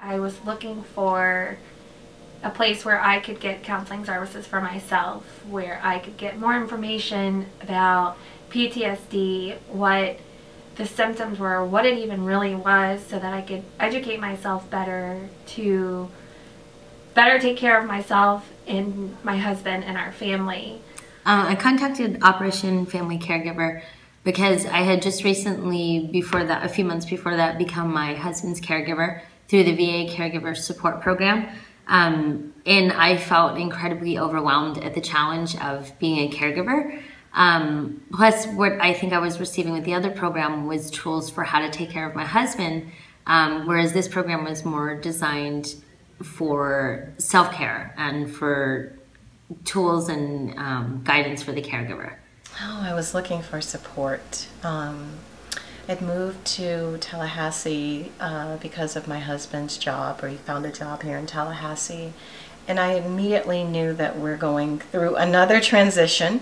I was looking for a place where I could get counseling services for myself, where I could get more information about PTSD, what the symptoms were, what it even really was, so that I could educate myself better to better take care of myself and my husband and our family. I contacted Operation Family Caregiver because I had just recently, a few months before that, become my husband's caregiver through the VA Caregiver Support Program. And I felt incredibly overwhelmed at the challenge of being a caregiver. Plus, what I think I was receiving with the other program was tools for how to take care of my husband, whereas this program was more designed for self-care and for tools and guidance for the caregiver. Oh, I was looking for support. I'd moved to Tallahassee because of my husband's job, or he found a job here in Tallahassee. And I immediately knew that we're going through another transition,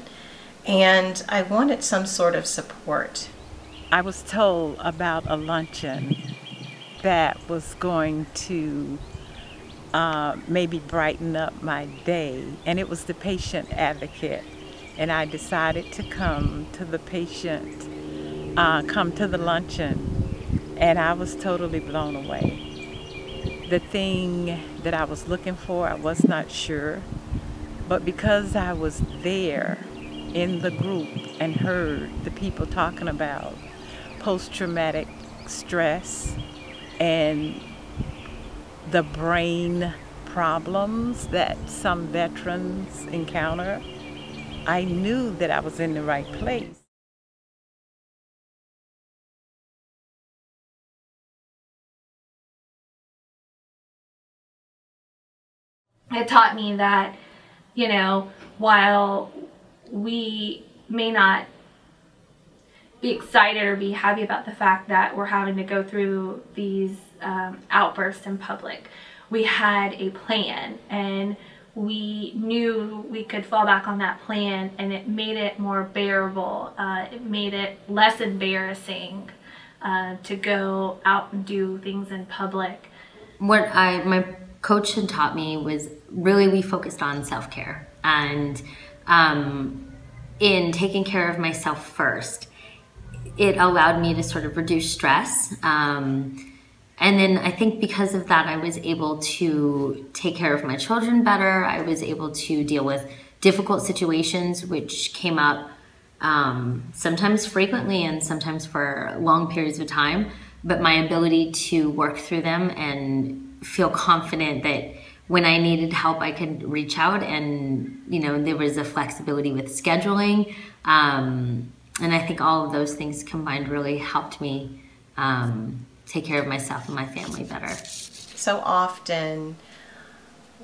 and I wanted some sort of support. I was told about a luncheon that was going to maybe brighten up my day, and it was the patient advocate. And I decided to come to the luncheon, and I was totally blown away. The thing that I was looking for, I was not sure, but because I was there in the group and heard the people talking about post-traumatic stress and the brain problems that some veterans encounter, I knew that I was in the right place. It taught me that, you know, while we may not be excited or be happy about the fact that we're having to go through these outbursts in public, we had a plan, and we knew we could fall back on that plan, and it made it more bearable. It made it less embarrassing to go out and do things in public. What my coach had taught me was really we focused on self-care, and in taking care of myself first, it allowed me to sort of reduce stress. And then I think because of that, I was able to take care of my children better. I was able to deal with difficult situations, which came up sometimes frequently and sometimes for long periods of time. But my ability to work through them and feel confident that when I needed help, I could reach out, and there was a flexibility with scheduling. And I think all of those things combined really helped me take care of myself and my family better. So often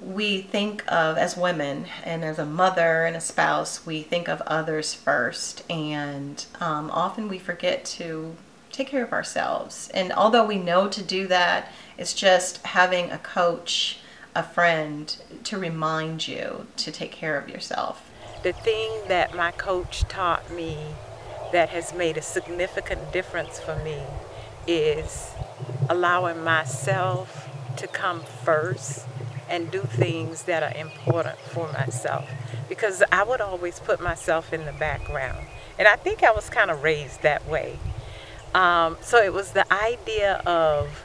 we think of, as women and as a mother and a spouse, we think of others first, and often we forget to take care of ourselves. And although we know to do that, it's just having a coach, a friend, to remind you to take care of yourself. The thing that my coach taught me that has made a significant difference for me is allowing myself to come first and do things that are important for myself, because I would always put myself in the background, and I think I was kind of raised that way. So it was the idea of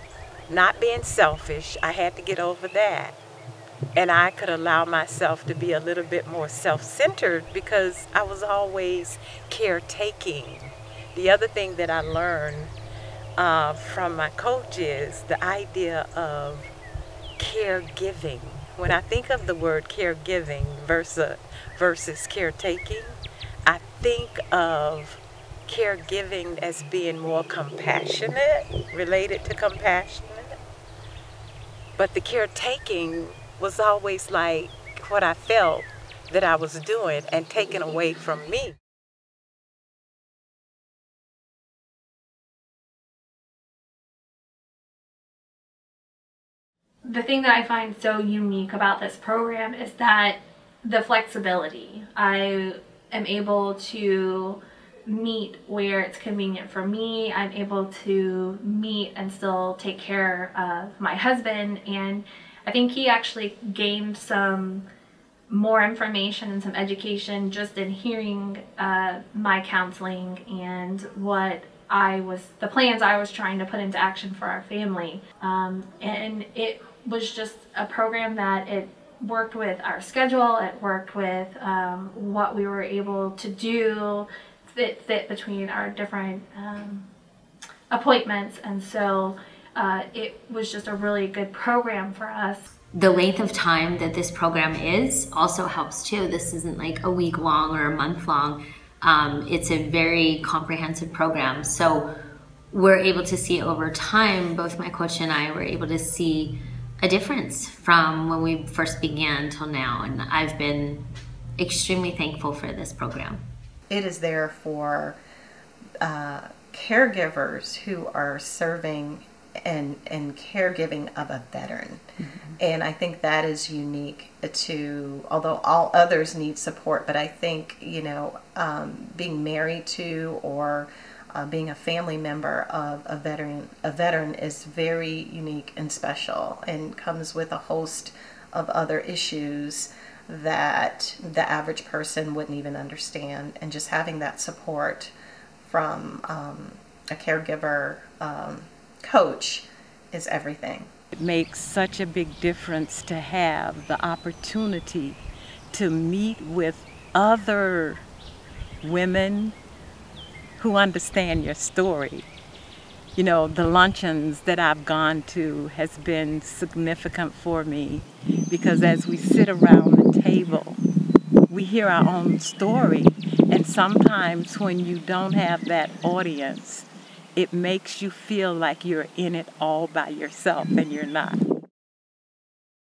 not being selfish. I had to get over that, and I could allow myself to be a little bit more self-centered because I was always caretaking. The other thing that I learned from my coach is the idea of caregiving. When I think of the word caregiving versus caretaking, I think of caregiving as being more compassionate, related to compassionate. But the caretaking was always like what I felt that I was doing and taken away from me. The thing that I find so unique about this program is that the flexibility. I am able to meet where it's convenient for me. I'm able to meet and still take care of my husband, and I think he actually gained some more information and some education just in hearing my counseling and the plans I was trying to put into action for our family. And it was just a program that it worked with our schedule, it worked with what we were able to do, fit between our different appointments, and so it was just a really good program for us. The length of time that this program is also helps too. This isn't like a week long or a month long. It's a very comprehensive program. So we're able to see over time, both my coach and I were able to see a difference from when we first began till now. And I've been extremely thankful for this program. It is there for caregivers who are serving and caregiving of a veteran. Mm-hmm. And I think that is unique to, although all others need support, but I think, being married to or being a family member of a veteran is very unique and special, and comes with a host of other issues that the average person wouldn't even understand. And just having that support from a caregiver coach is everything. It makes such a big difference to have the opportunity to meet with other women who understand your story. The luncheons that I've gone to has been significant for me, because as we sit around the table, we hear our own story, and sometimes when you don't have that audience, it makes you feel like you're in it all by yourself, and you're not.